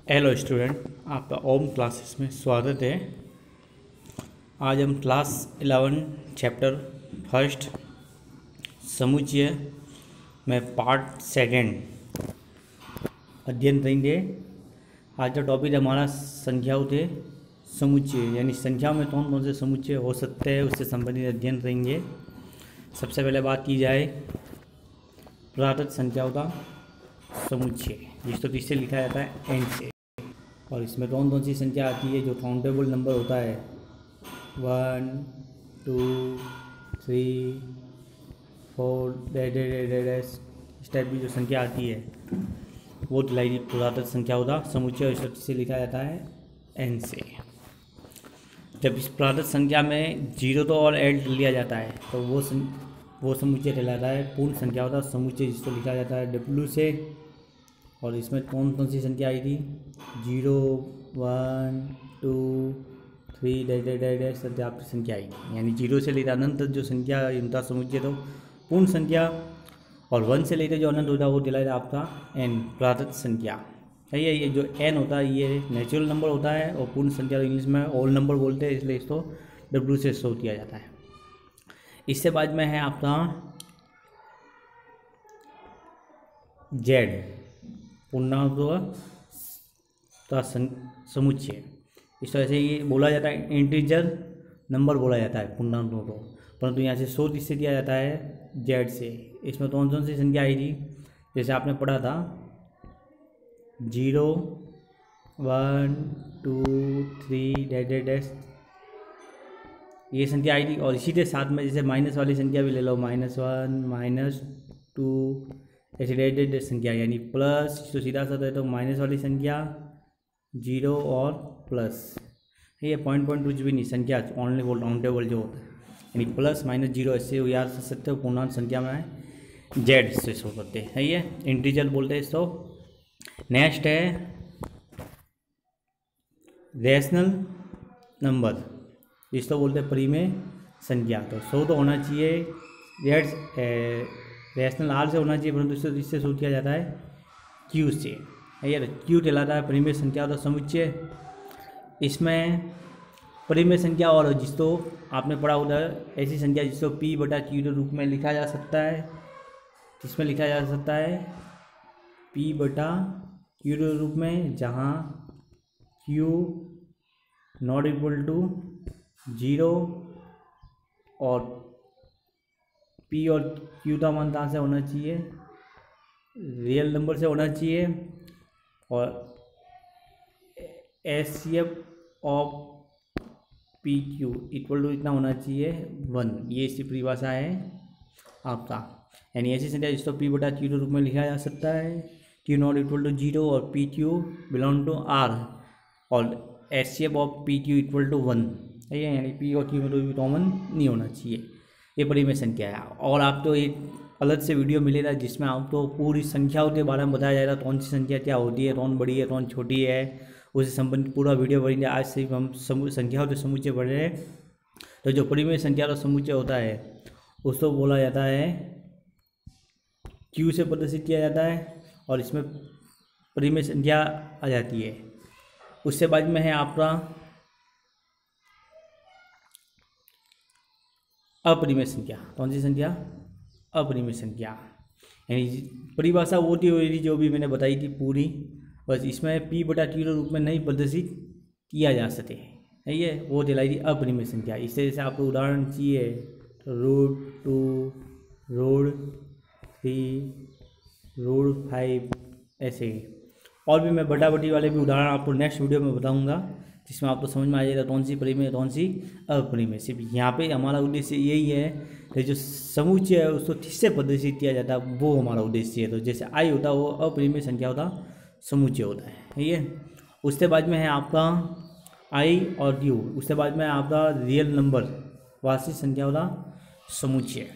Hello student, आपका ओम classes में स्वागत है। आज हम क्लास 11 चैप्टर फर्स्ट समुच्चय में पार्ट सेकेंड अध्ययन करेंगे। आज का टॉपिक हमारा संख्याओं थे समुच्चय, यानी संख्याओं में कौन कौन से समुच्चय हो सकते हैं उससे संबंधित अध्ययन करेंगे। सबसे पहले बात की जाए प्राकृत संख्याओं का समुच्चय, जिसको किससे लिखा जाता है एन से, और इसमें कौन कौन सी संख्या आती है जो काउंटेबल नंबर होता है 1 2 3 4 इस टाइप की जो संख्या आती है वो दिलाई प्राकृत संख्याओं का समुच्चय, और इससे लिखा जाता है एन से। जब इस प्राकृत संख्या में जीरो तो और ऐड लिया जाता है तो वो समुच्चय कहलाता है पूर्ण संख्याओं का समुच्चय, जिसको लिखा जाता है डब्ल्यू से। और इसमें कौन कौन सी संख्या आई थी 0 1 2 3 संख्या आपकी संख्या आई, यानी 0 से लेकर अनंत जो संख्या उनका समुच्चय तो पूर्ण संख्या, और 1 से लेकर जो अनंत होता है वो दिलाएगा आपका एन प्राकृत संख्या। है ये जो एन होता है ये नेचुरल नंबर होता है, और पूर्ण संख्या इंग्लिश में ऑल नंबर बोलते हैं, इसलिए इसको डब्ल्यू से शो किया जाता है। इससे बाद में है आपका जेड पूर्णांकों का समुच्चय। इस तरह से ये बोला जाता है इंटीजर नंबर बोला जाता है पूर्णांकों को, परंतु यहाँ से शोध इससे दिया जाता है जेड से। इसमें कौन कौन सी संख्या आई थी, जैसे आपने पढ़ा था 0 1 2 3 ये संख्या आई थी। और इसी के साथ में जैसे माइनस वाली संख्या भी ले लो, -1 -2 ऐसे डेड संख्या, यानी प्लस तो सीधा सा है तो माइनस वाली संख्या 0 और प्लस, ये पॉइंट कुछ भी नहीं, संख्या ओनली काउंटेबल जो होता है, यानी प्लस माइनस 0 ऐसे याद कर सकते हो। पूर्णांक संख्या में जेड से शो करते हैं, ये इंटीजर बोलते हैं इसको। नेक्स्ट है रैशनल नंबर, जिसको बोलते हैं परिमेय संख्या। तो शो तो होना चाहिए जेड रैशनल आर से होना चाहिए, परंतु इससे शो किया जाता है क्यू से। यार क्यू कहलाता है परिमेय संख्या का समुच्चय। इसमें परिमेय संख्या और जिसको आपने पढ़ा होता है ऐसी संख्या जिसको पी बटा क्यू के रूप में लिखा जा सकता है, जिसमें लिखा जा सकता है पी बटा क्यू के रूप में, जहाँ क्यू नॉट इक्वल टू 0 और पी और क्यू का मान कहाँ से होना चाहिए, रियल नंबर से होना चाहिए, और HCF of P Q equal to इतना होना चाहिए 1। ये इसकी परिभाषा है आपका, यानी ऐसी संख्या जिसको पी बटा क्यू के रूप में लिखा जा सकता है, क्यू नॉट इक्वल टू 0 और P Q belong to R, और HCF of P Q equal to 1 है, यानी पी और क्यू में कोई भी कॉमन नहीं होना चाहिए। ये परिमेय संख्या है। और आपको एक अलग से वीडियो मिलेगा जिसमें आपको पूरी संख्याओं के बारे में बताया जाएगा, कौन सी संख्या क्या होती है, कौन बड़ी है कौन छोटी है, उससे संबंधित पूरा वीडियो बढ़ेंगे। आज से हम संख्याओं के समुच्चय पढ़ रहे हैं। तो जो परिमेय संख्या का समुच्चय होता है उसको बोला जाता है क्यू से प्रदर्शित किया जाता है, और इसमें परिमेय संख्या आ जाती है। उससे बाद में है आपका अपरिमेय संख्या। कौन सी संख्या, अपरिमेय संख्या, यानी परिभाषा वो थी जो भी मैंने बताई थी पूरी, बस इसमें पी बटा क्यू के रूप में नहीं प्रदर्शित किया जा सके, है ये वो दिलाई थी अपरिमेय संख्या। इससे जैसे आपको उदाहरण चाहिए तो √2 √3 √5 ऐसे, और भी मैं बटा बटी वाले भी उदाहरण आपको नेक्स्ट वीडियो में बताऊंगा, जिसमें आपको समझ में आ जाएगा कौन सी परिमेय कौन सी अपरिमेय। सिर्फ यहाँ पे हमारा उद्देश्य यही है कि जो समुच्चय है उसको किससे प्रदर्शित किया जाता है वो हमारा उद्देश्य है। तो जैसे आई होता है वो अपरिमेय संख्या होता समुच्चय होता है ये। उसके बाद में है आपका आई और क्यू, उसके बाद में आपका रियल नंबर वास्तविक संख्याओं का समुच्चय।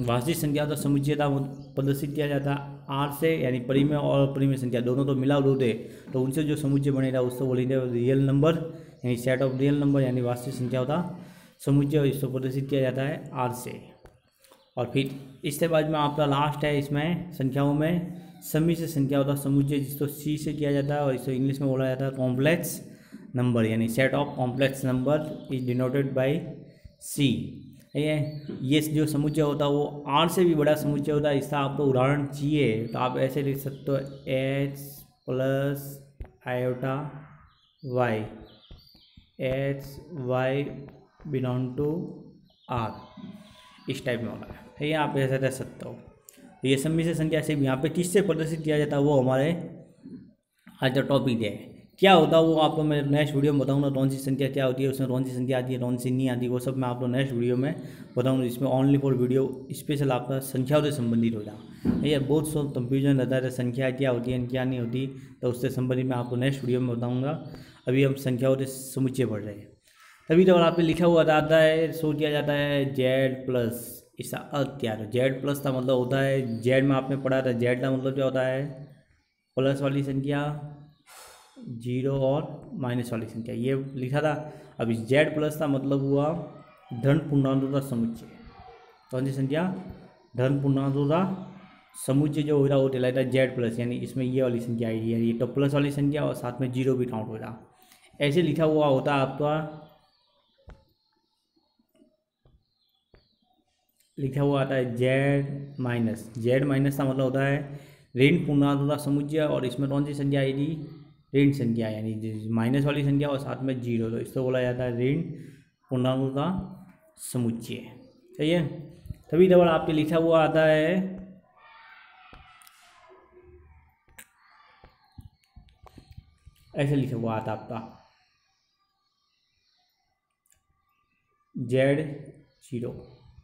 वास्तविक संख्या का समुच्चय का प्रदर्शित किया जाता है आर से, यानी परिमेय और अपरिमेय संख्या दोनों तो मिला होते, तो उनसे जो समुच्चय बनेगा उसको बोलेंगे रियल नंबर, यानी सेट ऑफ रियल नंबर, यानी वास्तविक संख्याओं का समुच्चय, इसको प्रदर्शित किया जाता है आर से। और फिर इसके बाद में आपका लास्ट है इसमें संख्याओं में सम्मिश्र संख्या होता है समुच्चय, जिसको सी से किया जाता है और इसको इंग्लिश में बोला जाता है कॉम्प्लेक्स नंबर, यानी set of complex number is denoted by C. ये जो समुच्चय होता है वो आर से भी बड़ा समुच्चय होता है। इसका आपको उदाहरण चाहिए तो आप ऐसे लिख सकते हो H plus iota Y, H Y belong to R, इस टाइप में होता है। ये आप ऐसा रख सकते हो। ये सम्मिश्र संख्या से यहाँ पे किससे प्रदर्शित किया जाता है वो हमारे आज का टॉपिक है। क्या होता है वो आपको मैं नेक्स्ट वीडियो में बताऊंगा, कौन सी संख्या क्या होती है, उसमें कौन सी संख्या आती है कौन सी नहीं आती, वो सब मैं आपको नेक्स्ट वीडियो में बताऊंगा। इसमें ओनली फॉर वीडियो स्पेशल आपका संख्याओं से संबंधित हो जाए। ये बहुत सो कंफ्यूजन रहता है संख्या क्या होती है क्या नहीं होती, तो उससे संबंधित मैं आपको नेक्स्ट वीडियो में बताऊँगा। अभी हम संख्याओं से समुच्चय पढ़ रहे हैं। तभी तो आप पे लिखा हुआ आता है, शो किया जाता है जेड प्लस, इसका अर्थ क्या है। जेड प्लस का मतलब होता है, जेड में आपने पढ़ा था, जेड का मतलब क्या होता है प्लस वाली संख्या, जीरो और माइनस वाली संख्या, ये लिखा था। अब इस जेड प्लस का मतलब हुआ धन पूर्णांकों का समुच्चय। कौन सी संख्या, धन पूर्णांकों का समुच्चय जो हो रहा है वो कहलाता है जेड प्लस, यानी इसमें ये वाली संख्या आई है, ये तो प्लस वाली संख्या और साथ में जीरो भी काउंट हो रहा, ऐसे लिखा हुआ होता है आपका। लिखा हुआ आता है जेड माइनस, जेड माइनस का मतलब होता है ऋण पूर्णांकों का समुच्चय, और इसमें कौन सी संख्या आएगी, ऋण संख्या, यानी माइनस वाली संख्या और साथ में जीरो, तो इसको बोला जाता है ऋण पूर्णांकों का समुच्चय। सही है। तभी डबल आपके लिखा हुआ आता है ऐसे लिखा हुआ आता आपका जेड जीरो,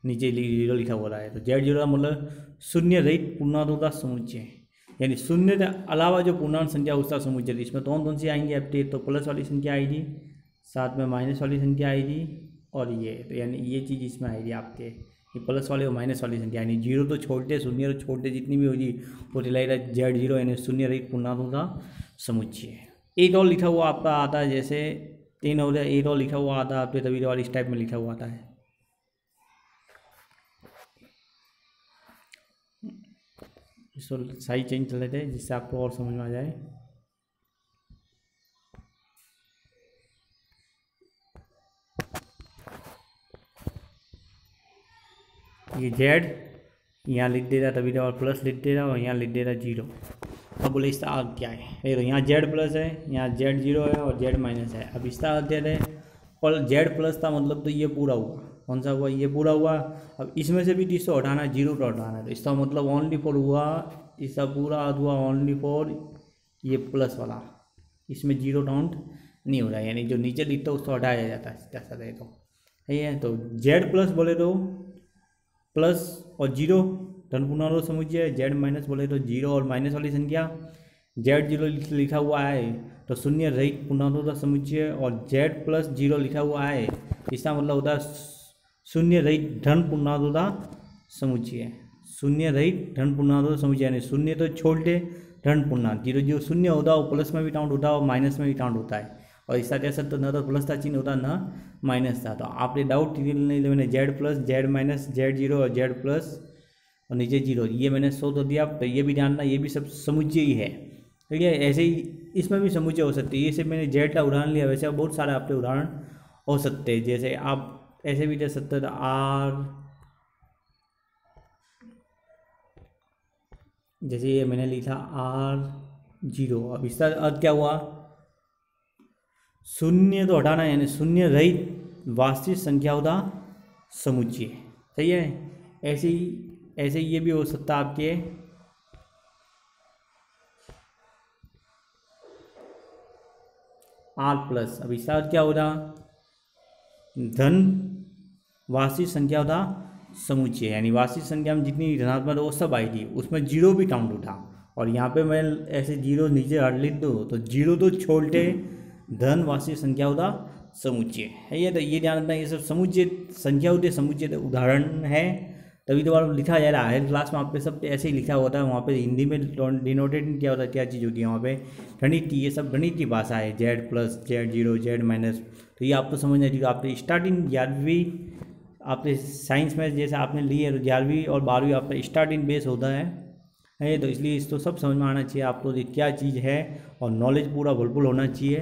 नीचे जीरो लिखा हुआ है, तो जेड जीरो का मतलब शून्य रहित पूर्णांकों का समुच्चय, यानी शून्य के अलावा जो पूर्णांक संख्या उसका समुच्चय। इसमें कौन सी आएंगी आपके, तो प्लस वाली संख्या आएगी, साथ में माइनस वाली संख्या आएगी, और ये तो यानी ये चीज़ इसमें आएगी आपके, ये प्लस वाले और माइनस वाली संख्या, यानी जीरो तो छोड़ते, शून्य तो छोड़ते, जितनी भी होगी वो दिलाएगा जेड जीरो, यानी शून्य रहित पूर्णांकों का समुच्चय। एक और लिखा हुआ आपका आता है, जैसे 3 हो गया, एक और लिखा हुआ आता है आपके, तभी वाली इस टाइप में लिखा हुआ आता है। इसको साइज चेंज कर लेते हैं जिससे आपको और समझ में आ जाए। ये जेड यहाँ लिख दे रहा, तभी तो और प्लस लिख दे रहा, और यहाँ लिख दे रहा जीरो। अब बोले इसका अर्थ क्या है, ये तो यहाँ जेड प्लस है, यहाँ जेड जीरो है और जेड माइनस है। अब इसका अर्थ दे रहे पर जेड प्लस का मतलब तो ये पूरा हुआ, कौन सा हुआ, ये पूरा हुआ। अब इसमें से भी 30 को हटाना है, जीरो को हटाना है, तो इसका मतलब ओनली फॉर हुआ, इसका पूरा अर्थ हुआ ओनली फॉर ये प्लस वाला, इसमें जीरो काउंट नहीं हो रहा है, यानी जो नीचे लिखता है उसको हटाया जाता है, जैसा रहे तो सही है। तो जेड प्लस बोले तो प्लस और जीरो धन पूर्णांकों समुच्चय, जेड माइनस बोले तो जीरो और माइनस वाली संख्या, जेड जीरो लिखा हुआ है तो शून्य रहित पूर्णांकों का समुच्चय, और जेड प्लस जीरो लिखा हुआ है इसका मतलब होता है शून्य रहित धन पूर्णांकों का समुच्चय, शून्य रहित धन पूर्णांकों का समुच्चय, यानी शून्य तो छोड़ दे, धन पूर्णांक जीरो जो शून्य होता है वो प्लस में भी काउंट होता है और माइनस में भी काउंट होता है, और इसका कह सकते न तो प्लस का चिन्ह होता ना माइनस था। तो आपने डाउट नहीं, मैंने Z plus, Z minus, Z zero और जेड प्लस और नीचे जीरो, ये मैंने शो तो दिया। तो ये भी जानना, ये भी सब समुच्चय ही है, ठीक है। ऐसे ही इसमें भी समुच्चय हो सकती है, ये सिर्फ मैंने जेड का उदाहरण लिया, वैसे बहुत सारे आपके उदाहरण हो सकते हैं। जैसे आप ऐसे भी दे सकते हो आर, जैसे ये मैंने लिखा आर जीरो। अब इसका अर्थ क्या हुआ, शून्य तो हटाना है, यानी शून्य रहित वास्तविक संख्याओं का समुच्चय, सही है। ऐसे ही ये भी हो सकता है आपके आर प्लस। अब इसका अर्थ क्या हो रहा, धन वास्तविक संख्याओं का समुच्चय, यानी वास्तविक संख्या में जितनी धनात्मक वो सब आएगी, उसमें जीरो भी काउंट उठा। और यहाँ पे मैं ऐसे जीरो नीचे हट लिख दूँ तो जीरो तो छोड़ते, धन वास्तविक संख्याओं का समुच्चय है ये। तो ये ध्यान रखना, ये सब समुच्चय संख्याओं के समुच्चय उदाहरण है, तभी तो बार लिखा जा रहा है क्लास में। आप पे सब ऐसे ही लिखा होता है, वहाँ पे हिंदी में डिनोटेड क्या होता है, क्या चीज़ होती है वहाँ पे, गणित की, ये सब गणित की भाषा है, Z plus, Z zero, Z minus. तो ये आपको समझना चाहिए। आपने स्टार्टिंग 11वीं आपने साइंस में जैसे आपने ली है, तो 11वीं और 12वीं आपका स्टार्टिंग बेस होता है है, तो इसलिए इसको सब समझ में आना चाहिए आपको ये क्या चीज़ है, और नॉलेज पूरा भरपूर होना चाहिए।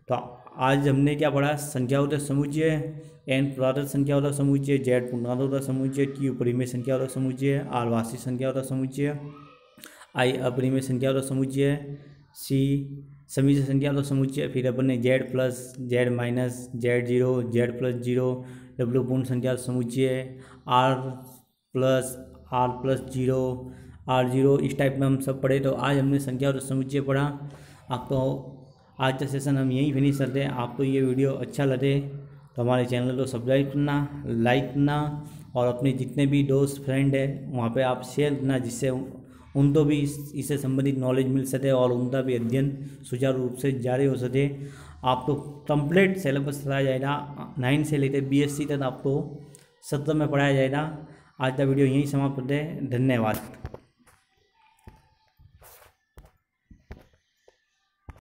तो आज हमने क्या पढ़ा, संख्यावाचक समुच्चय, एन प्राकृत संख्यावाचक समुच्चय, जेड पूर्णांकोत्तर समुच्चय, क्यू परिमेय संख्यावाचक समुच्चय, आर वास्तविक संख्यावाचक समुच्चय, आई अपरिमेय संख्यावाचक समुच्चय, सी समिश्र संख्यावाचक समुच्चय, फिर अपन ने Z plus, Z minus, Z zero, Z plus zero, W पूर्ण संख्यावाचक समुच्चय, R plus zero, R zero, इस टाइप में हम सब पढ़े। तो आज हमने संख्यावाचक समुच्चय पढ़ा। आपको आज का सेशन हम यहीं फिनिश करते हैं। आपको ये वीडियो अच्छा लगे तो हमारे चैनल को सब्सक्राइब करना, लाइक करना, और अपने जितने भी दोस्त फ्रेंड है वहाँ पे आप शेयर करना, जिससे उनको भी इससे संबंधित नॉलेज मिल सके और उनका भी अध्ययन सुचारू रूप से जारी हो सके। आपको कंप्लीट सिलेबस पढ़ाया जाएगा, 9 से लेकर BSc तक आपको 17 में पढ़ाया जाएगा। आज का वीडियो यहीं समाप्त करते हैं। धन्यवाद।